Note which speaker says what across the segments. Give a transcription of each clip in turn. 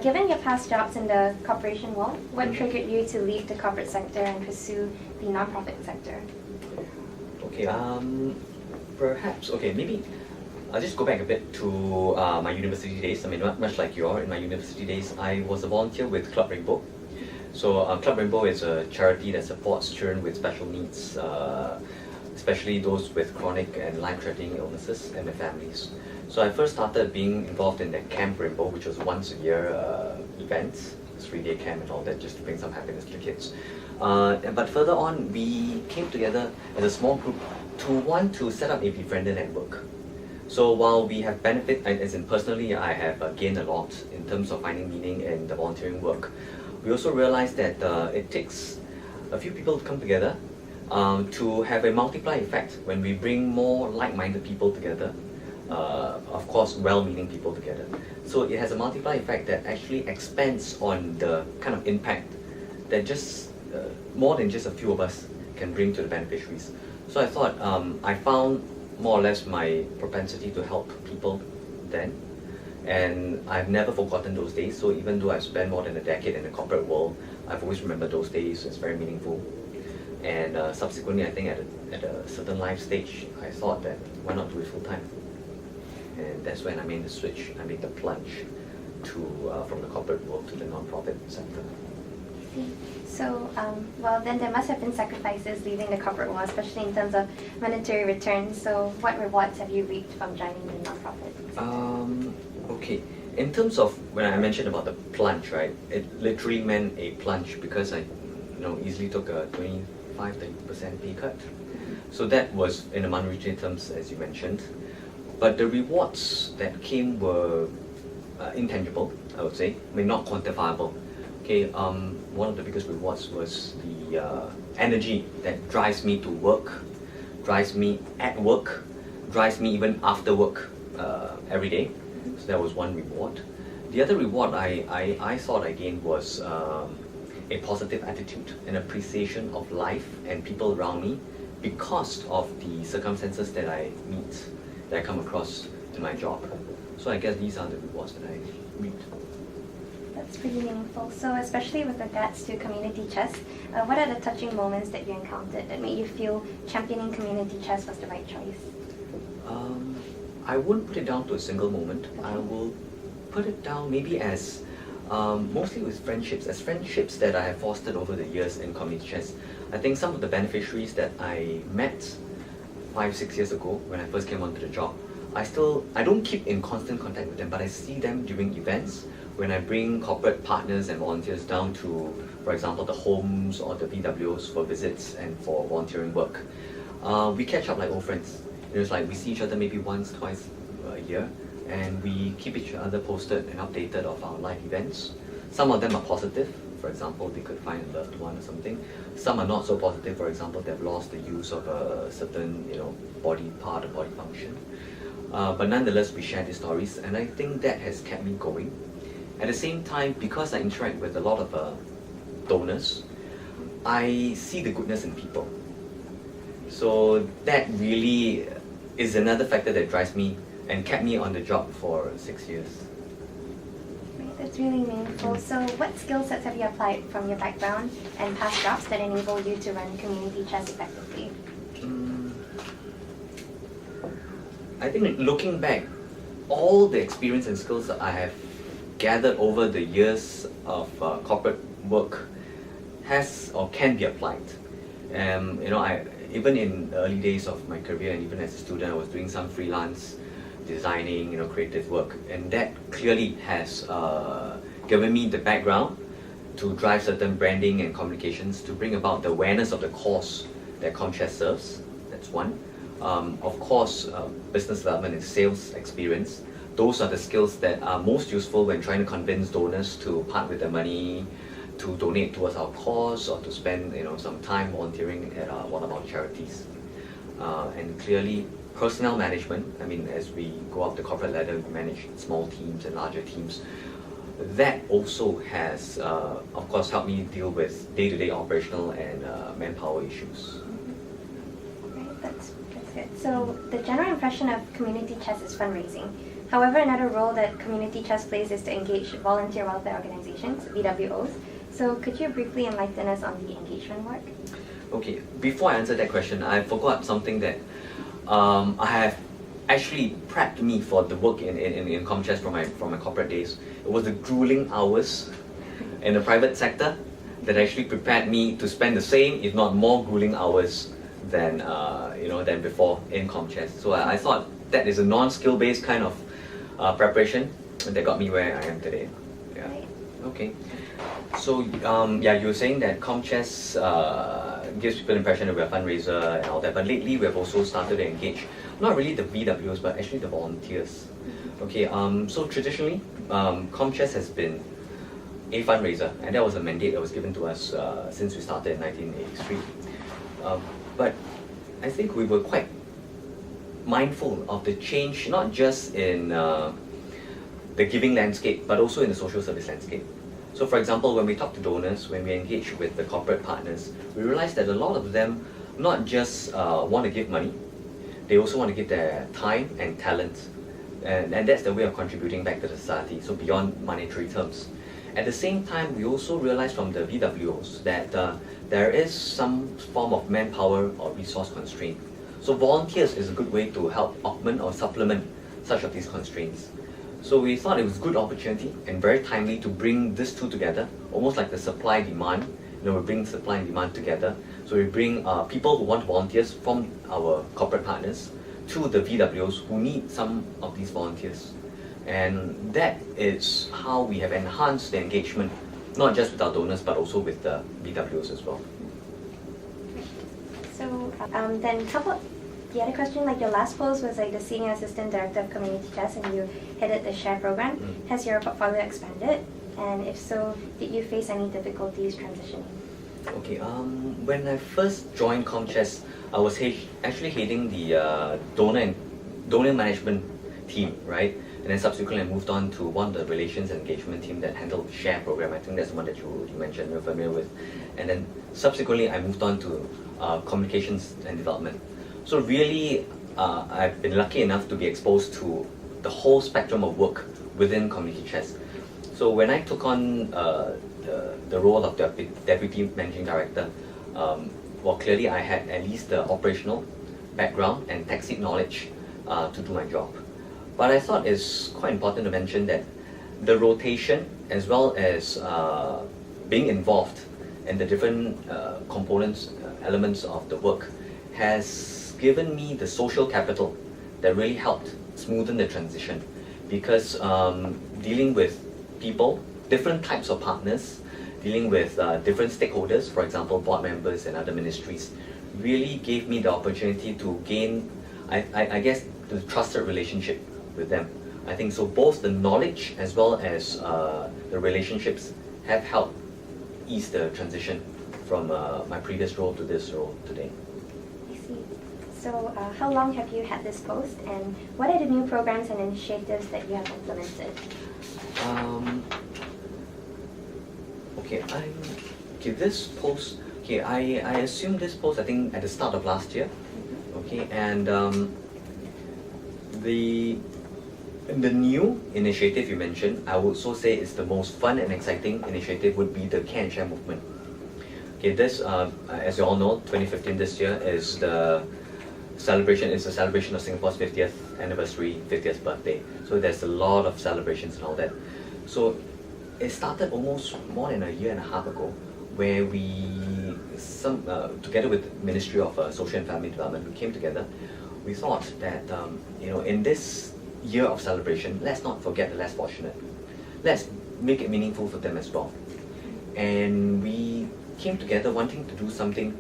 Speaker 1: Given your past jobs in the corporation world, what triggered you to leave the corporate sector and pursue the nonprofit sector?
Speaker 2: Okay, perhaps, okay, maybe I'll just go back a bit to my university days. I mean, much like you are, in my university days, I was a volunteer with Club Rainbow. So Club Rainbow is a charity that supports children with special needs, especially those with chronic and life-threatening illnesses and their families. So I first started being involved in the Camp Rainbow, which was once a year event, 3-day camp and all that, just to bring some happiness to the kids. But further on, we came together as a small group to want to set up a befriender network. So while we have benefit, as in personally, I have gained a lot in terms of finding meaning in the volunteering work. We also realized that it takes a few people to come together to have a multiplier effect when we bring more like-minded people together. Of course, well-meaning people together. So it has a multiplier effect that actually expands on the kind of impact that just more than just a few of us can bring to the beneficiaries. So I thought I found more or less my propensity to help people then, and I've never forgotten those days. So even though I've spent more than a decade in the corporate world, I've always remembered those days. It's very meaningful. And subsequently, I think at a certain life stage, I thought that why not do it full time? And that's when I made the switch. I made the plunge to from the corporate world to the non-profit sector.
Speaker 1: So, well, then there must have been sacrifices leaving the corporate world, especially in terms of monetary returns. So, what rewards have you reaped from joining the non-profit sector?
Speaker 2: Okay. In terms of when I mentioned about the plunge, right? It literally meant a plunge because I, easily took a 25-30% pay cut. So that was in the monetary terms, as you mentioned. But the rewards that came were intangible, I would say. I mean, not quantifiable. Okay, one of the biggest rewards was the energy that drives me to work, drives me at work, drives me even after work every day. So that was one reward. The other reward I thought I gained was a positive attitude, an appreciation of life and people around me because of the circumstances that I meet, that I come across in my job. So I guess these are the rewards that I reaped.
Speaker 1: That's pretty meaningful. So, especially with regards to community chess, what are the touching moments that you encountered that made you feel championing community chess was the right choice?
Speaker 2: I wouldn't put it down to a single moment. Okay. I will put it down maybe as mostly with friendships, as friendships that I have fostered over the years in community chess. I think some of the beneficiaries that I met 5-6 years ago when I first came onto the job, I don't keep in constant contact with them, but I see them during events when I bring corporate partners and volunteers down to, for example, the homes or the PWOs for visits and for volunteering work. We catch up like old friends. It's like we see each other maybe once, twice a year, and we keep each other posted and updated of our life events. Some of them are positive. For example, they could find a loved one or something. Some are not so positive. For example, they've lost the use of a certain, body part or body function. But nonetheless, we share these stories, and I think that has kept me going. At the same time, because I interact with a lot of donors, I see the goodness in people. So that really is another factor that drives me and kept me on the job for 6 years.
Speaker 1: Right, that's really meaningful. So what skill sets have you applied from your background and past jobs that enable you to run community chess effectively?
Speaker 2: I think looking back, all the experience and skills that I have gathered over the years of corporate work has or can be applied. Even in the early days of my career and even as a student, I was doing some freelance designing, creative work, and that clearly has given me the background to drive certain branding and communications to bring about the awareness of the cause that ComChess serves. That's one. Of course, business development and sales experience. Those are the skills that are most useful when trying to convince donors to part with their money, to donate towards our cause, or to spend some time volunteering at one of our charities. And clearly, personnel management. I mean, as we go up the corporate ladder, we manage small teams and larger teams. That also has, of course, helped me deal with day-to-day operational and manpower issues.
Speaker 1: Right, that's good. So the general impression of community chess is fundraising. However, another role that Community Chest plays is to engage volunteer welfare organizations, VWOs. So could you briefly enlighten us on the engagement work?
Speaker 2: Okay, before I answer that question, I forgot something that I have actually prepped me for the work in ComChest from my corporate days. It was the grueling hours in the private sector that actually prepared me to spend the same, if not more, grueling hours than than before in ComChest. So I thought that is a non-skill based kind of preparation that got me where I am today. Yeah.
Speaker 1: Right.
Speaker 2: Okay. So you were saying that ComChest gives people the impression that we're a fundraiser and all that, but lately we have also started to engage not really the VWs but actually the volunteers. Okay. So traditionally, ComChest has been a fundraiser, and that was a mandate that was given to us since we started in 1983. But I think we were quite mindful of the change, not just in the giving landscape, but also in the social service landscape. So for example, when we talk to donors, when we engage with the corporate partners, we realize that a lot of them not just want to give money, they also want to give their time and talent. And that's the way of contributing back to the society, so beyond monetary terms. At the same time, we also realize from the VWOs that there is some form of manpower or resource constraint. So volunteers is a good way to help augment or supplement such of these constraints. So we thought it was a good opportunity and very timely to bring these two together, almost like the supply demand. We bring supply and demand together. So we bring people who want volunteers from our corporate partners to the VWOs who need some of these volunteers. And that is how we have enhanced the engagement, not just with our donors, but also with the VWOs as well.
Speaker 1: So then how about the other question, like your last post was like the Senior Assistant Director of Community Chest and you headed the SHARE program. Has your portfolio expanded? And if so, did you face any difficulties transitioning?
Speaker 2: Okay, when I first joined ComChest, I was actually heading the donor management team, right? And then subsequently I moved on to one of the relations and engagement team that handled the SHARE program. I think that's the one that you mentioned you're familiar with. And then subsequently I moved on to communications and development. So really, I've been lucky enough to be exposed to the whole spectrum of work within Community Chest. So when I took on the role of Deputy Managing Director, clearly I had at least the operational background and tech seat knowledge to do my job. But I thought it's quite important to mention that the rotation as well as being involved in the different components, elements of the work has given me the social capital that really helped smoothen the transition. Because dealing with people, different types of partners, dealing with different stakeholders, for example, board members and other ministries, really gave me the opportunity to gain, I guess, the trusted relationship with them. I think so both the knowledge as well as the relationships have helped ease the transition from my previous role to this role today.
Speaker 1: I see. So how long have you had this post and what are the new programs and initiatives that you have implemented?
Speaker 2: This post, I assumed this post I think at the start of last year. Okay, and the new initiative you mentioned, I would also say is the most fun and exciting initiative would be the Care and Share movement. Okay, this, as you all know, 2015 this year is the celebration. It's a celebration of Singapore's 50th anniversary, 50th birthday. So there's a lot of celebrations and all that. So it started almost more than a year and a half ago, where we, together with Ministry of Social and Family Development, we came together. We thought that in this year of celebration, let's not forget the less fortunate. Let's make it meaningful for them as well. And we came together wanting to do something.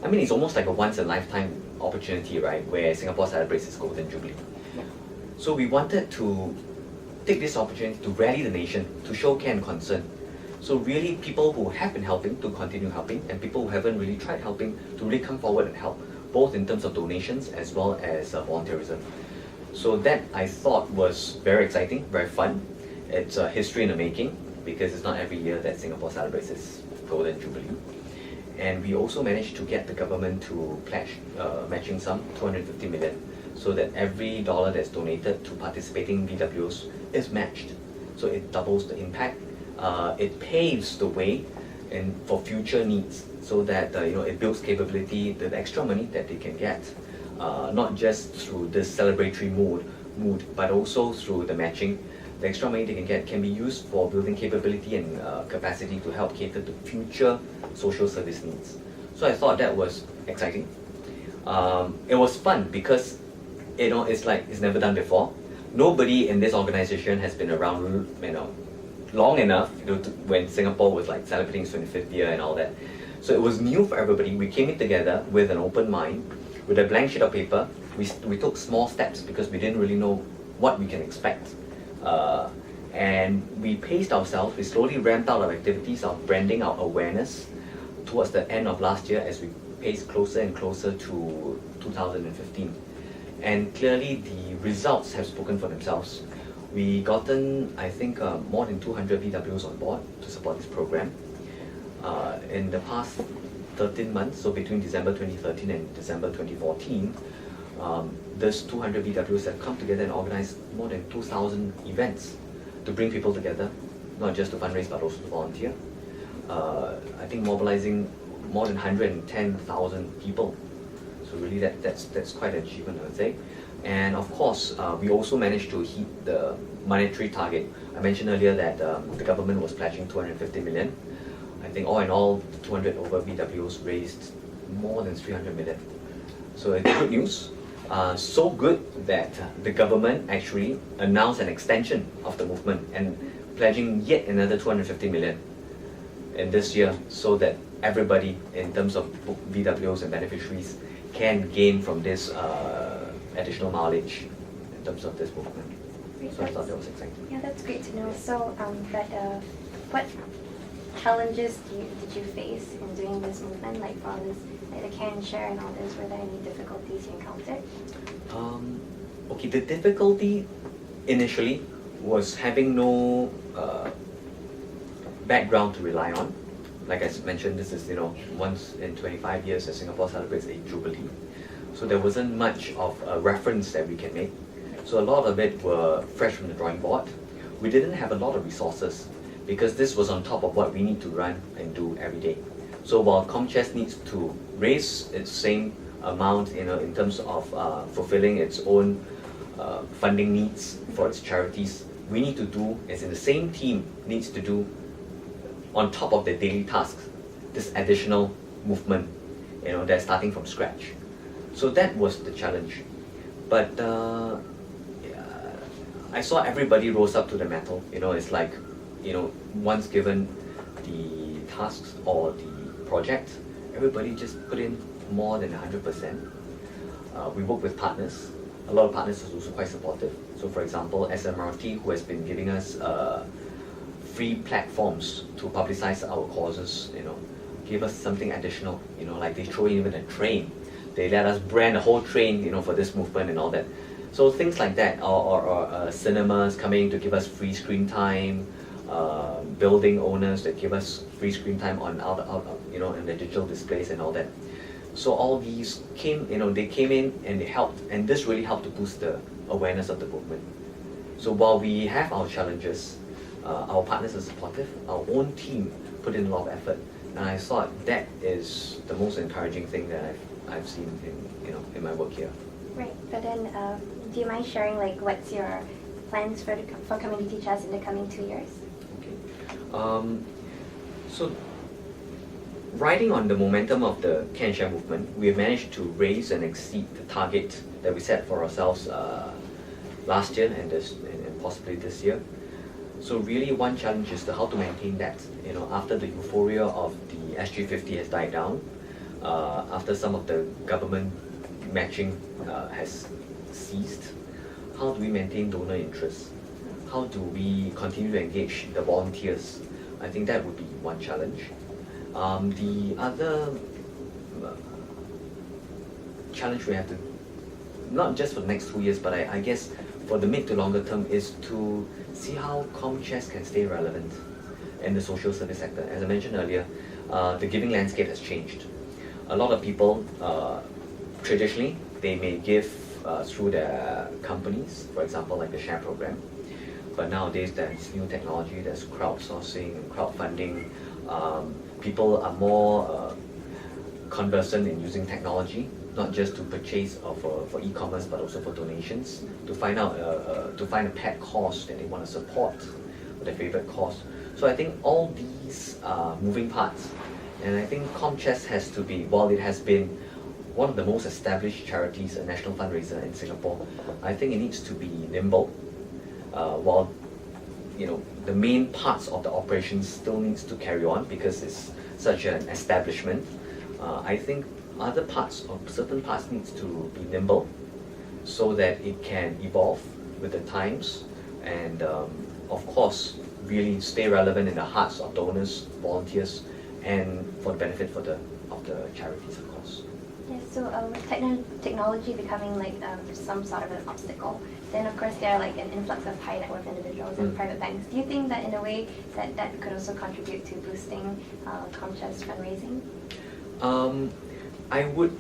Speaker 2: I mean, it's almost like a once-in-a-lifetime opportunity, right, where Singapore celebrates its Golden Jubilee. So we wanted to take this opportunity to rally the nation, to show care and concern. So really, people who have been helping to continue helping, and people who haven't really tried helping to really come forward and help, both in terms of donations as well as volunteerism. So that I thought was very exciting, very fun. It's a history in the making because it's not every year that Singapore celebrates its Golden Jubilee. And we also managed to get the government to pledge matching sum, 250 million. so that every dollar that's donated to participating VWOs is matched. So it doubles the impact. It paves the way for future needs, so that it builds capability, the extra money that they can get, not just through this celebratory mood, but also through the matching. The extra money they can get can be used for building capability and capacity to help cater to future social service needs. So I thought that was exciting. It was fun because it's like it's never done before. Nobody in this organization has been around long enough when Singapore was like celebrating its 25th year and all that. So it was new for everybody. We came in together with an open mind, with a blank sheet of paper. We took small steps because we didn't really know what we can expect. And we paced ourselves. We slowly ramped up our activities, our branding, our awareness towards the end of last year as we paced closer and closer to 2015. And clearly the results have spoken for themselves. We gotten, I think, more than 200 VWs on board to support this program. In the past 13 months, so between December 2013 and December 2014, these 200 VWs have come together and organized more than 2,000 events to bring people together, not just to fundraise but also to volunteer. I think mobilizing more than 110,000 people. So really that's quite an achievement, I would say. And of course, we also managed to hit the monetary target. I mentioned earlier that the government was pledging 250 million. I think all in all, 200 over VWs raised more than 300 million. So it's good news. So good that the government actually announced an extension of the movement and pledging yet another 250 million in this year, so that everybody in terms of VWs and beneficiaries can gain from this additional mileage in terms of this movement.
Speaker 1: Great.
Speaker 2: So I thought that was exciting.
Speaker 1: Yeah, that's great to know. So, what challenges did you face in doing this movement, like for all this, like the care and share and all this? Were there any difficulties you encountered?
Speaker 2: Okay, the difficulty initially was having no background to rely on. Like I mentioned, this is once in 25 years that Singapore celebrates a jubilee. So there wasn't much of a reference that we can make. So a lot of it were fresh from the drawing board. We didn't have a lot of resources because this was on top of what we need to run and do every day. So while ComChest needs to raise its same amount, in terms of fulfilling its own funding needs for its charities, we need to do, as in the same team needs to do, on top of their daily tasks, this additional movement, that's starting from scratch. So that was the challenge. But I saw everybody rose up to the metal. It's like, once given the tasks or the project, everybody just put in more than 100%. We work with partners. A lot of partners are also quite supportive. So for example, SMRT, who has been giving us free platforms to publicize our causes, give us something additional, like they throw in even a train. They let us brand a whole train, for this movement and all that. So things like that, or cinemas coming to give us free screen time, building owners that give us free screen time on in the digital displays and all that. So all these came, they came in and they helped, and this really helped to boost the awareness of the movement. So while we have our challenges, our partners are supportive. Our own team put in a lot of effort, and I thought that is the most encouraging thing that I've seen in my work here.
Speaker 1: Right, but then do you mind sharing what's your plans for Community Chest in the coming 2 years?
Speaker 2: Okay. So riding on the momentum of the Care and Share movement, we have managed to raise and exceed the target that we set for ourselves last year and possibly this year. So really one challenge is how to maintain that. After the euphoria of the SG50 has died down, after some of the government matching has ceased, how do we maintain donor interest? How do we continue to engage the volunteers? I think that would be one challenge. The other challenge we have to, not just for the next 2 years, but I guess for the mid to longer term, is to see how ComChest can stay relevant in the social service sector. As I mentioned earlier, the giving landscape has changed. A lot of people, traditionally, they may give through their companies, for example, like the share program. But nowadays there's new technology, there's crowdsourcing, crowdfunding. People are more conversant in using technology, not just to purchase for e-commerce, but also for donations, to find a pet cause that they want to support, or their favorite cause. So I think all these are moving parts, and I think ComChest has to be, while it has been one of the most established charities, a national fundraiser in Singapore, I think it needs to be nimble, while the main parts of the operations still needs to carry on because it's such an establishment. I think other parts or certain parts needs to be nimble so that it can evolve with the times and of course really stay relevant in the hearts of donors, volunteers, and for the benefit of the charities, of course.
Speaker 1: Yes, so with technology becoming like some sort of an obstacle, then of course there are like an influx of high net worth individuals and private banks. Do you think that in a way that could also contribute to boosting ComChest fundraising?
Speaker 2: I would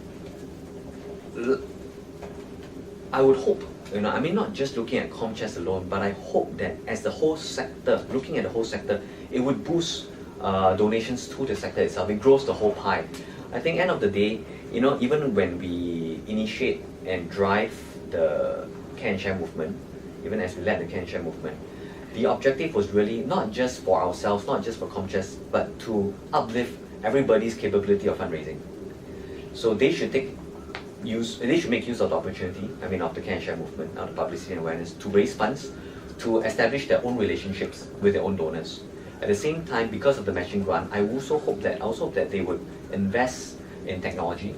Speaker 2: hope, I mean not just looking at ComChest alone, but I hope that as the whole sector, looking at the whole sector, it would boost donations to the sector itself. It grows the whole pie. I think end of the day, even when we initiate and drive the Care and Share movement, even as we led the Care and Share movement, the objective was really not just for ourselves, not just for ComChest, but to uplift everybody's capability of fundraising. So they should make use of the opportunity, of the Care and Share movement, of the publicity and awareness, to raise funds, to establish their own relationships with their own donors. At the same time, because of the matching grant, I also hope that they would invest in technology,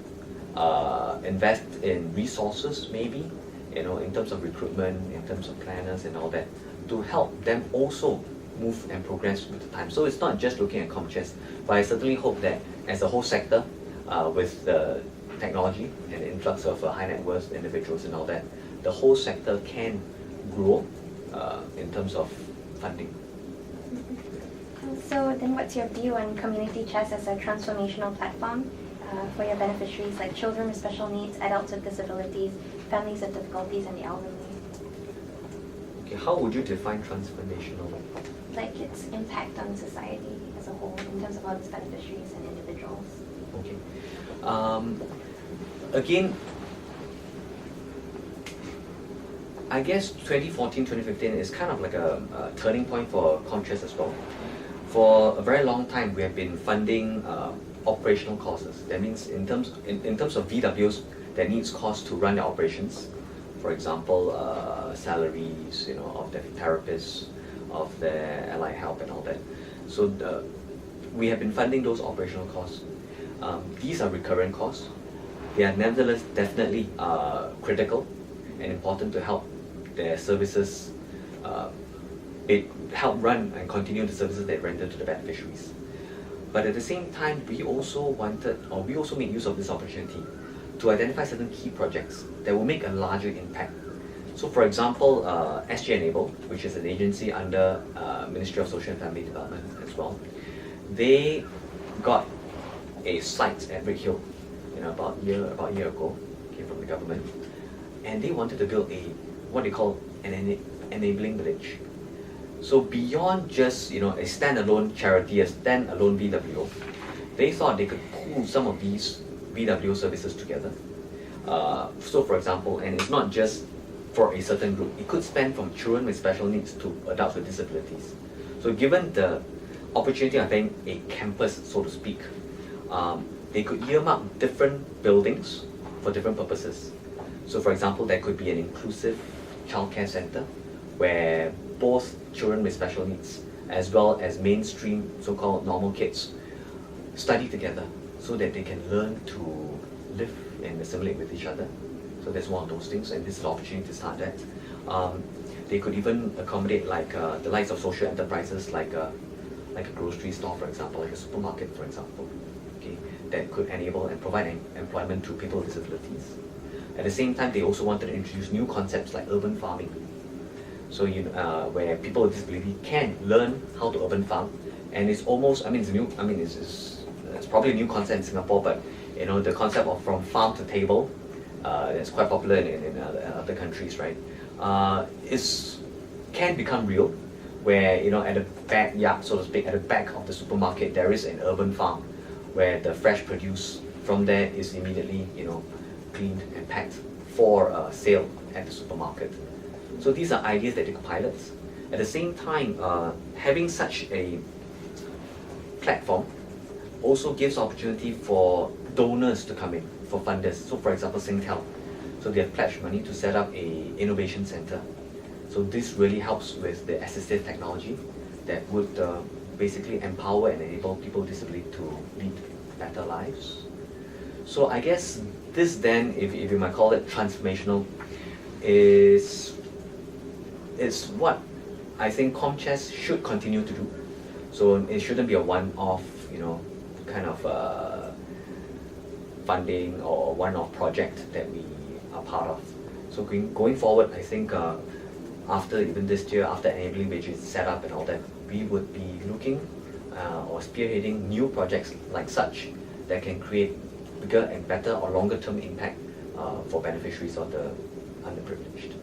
Speaker 2: invest in resources maybe, in terms of recruitment, in terms of planners and all that, to help them also move and progress with the time. So it's not just looking at ComChest, but I certainly hope that as a whole sector, with the technology and the influx of high net worth individuals and all that, the whole sector can grow in terms of funding.
Speaker 1: So then what's your view on Community Chest as a transformational platform for your beneficiaries like children with special needs, adults with disabilities, families with difficulties, and the elderly?
Speaker 2: Okay, how would you define transformational?
Speaker 1: Like its impact on society as a whole in terms of all its beneficiaries and individuals.
Speaker 2: Okay. Again, I guess 2014, 2015 is kind of like a turning point for ComChest as well. For a very long time, we have been funding operational costs. That means in terms of VWs that needs costs to run their operations. For example, salaries, of their therapists, of their allied help and all that. So we have been funding those operational costs. These are recurrent costs. They are nevertheless definitely critical and important to help their services, help run and continue the services they render to the beneficiaries. But at the same time, we also made use of this opportunity to identify certain key projects that will make a larger impact. So for example, SG Enable, which is an agency under Ministry of Social and Family Development as well, they got a site at Redhill about a year ago, came from the government, and they wanted to build what they call an enabling village. So beyond just a standalone charity, a standalone VWO, they thought they could pool some of these VWO services together. So for example, and it's not just for a certain group, it could span from children with special needs to adults with disabilities. So given the opportunity of having a campus, so to speak, they could earmark different buildings for different purposes. So for example, there could be an inclusive childcare center where both children with special needs as well as mainstream so-called normal kids study together so that they can learn to live and assimilate with each other. So that's one of those things, and this is the opportunity to start that. They could even accommodate the likes of social enterprises like a grocery store, for example, like a supermarket, for example, okay, that could enable and provide employment to people with disabilities. At the same time, they also wanted to introduce new concepts like urban farming. So where people with disability can learn how to urban farm, and it's almost, it's probably a new concept in Singapore, but the concept of from farm to table, that's quite popular in other countries, right? Can become real, where at the backyard, so to speak, at the back of the supermarket, there is an urban farm where the fresh produce from there is immediately cleaned and packed for sale at the supermarket. So these are ideas that they could pilot. At the same time, having such a platform also gives opportunity for donors to come in, for funders. So for example, Singtel. So they have pledged money to set up a innovation center. So this really helps with the assistive technology that would basically empower and enable people with disability to lead better lives. So I guess this then, if you might call it transformational, is what I think ComChess should continue to do. So it shouldn't be a one-off, kind of funding or one-off project that we are part of. So going forward, I think after even this year, after enabling wage is set up and all that, we would be looking or spearheading new projects like such that can create bigger and better or longer term impact for beneficiaries or the underprivileged.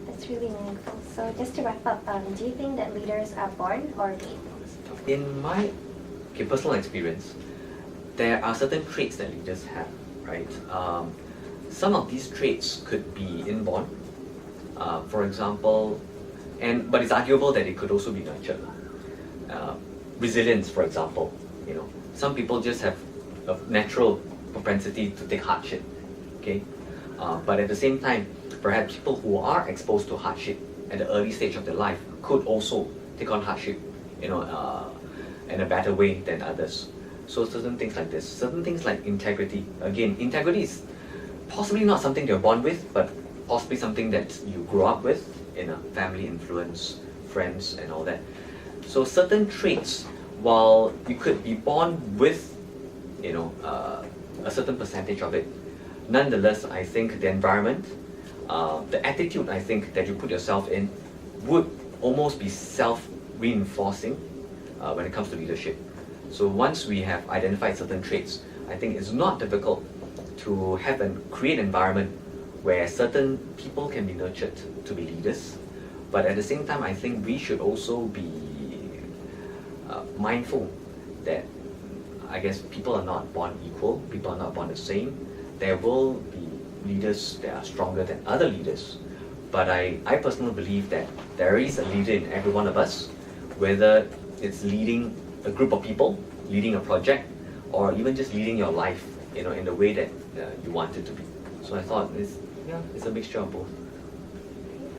Speaker 1: That's really meaningful. So just to wrap up, do you think that leaders are born or made?
Speaker 2: In my personal experience, there are certain traits that leaders have, right? Some of these traits could be inborn, for example, but it's arguable that it could also be nurtured. Resilience, for example, some people just have a natural propensity to take hardship, okay? But at the same time, perhaps people who are exposed to hardship at the early stage of their life could also take on hardship, in a better way than others. So certain things like this, certain things like integrity. Again, integrity is possibly not something you're born with, but possibly something that you grow up with in a family influence, friends and all that. So certain traits, while you could be born with, a certain percentage of it, nonetheless, I think the environment, the attitude I think that you put yourself in would almost be self-reinforcing when it comes to leadership. So once we have identified certain traits, I think it's not difficult to have and create an environment where certain people can be nurtured to be leaders. But at the same time, I think we should also be mindful that I guess people are not born equal, people are not born the same. There will be leaders that are stronger than other leaders. But I personally believe that there is a leader in every one of us, whether it's leading a group of people, leading a project, or even just leading your life, in the way that you want it to be. So I thought it's a mixture of both.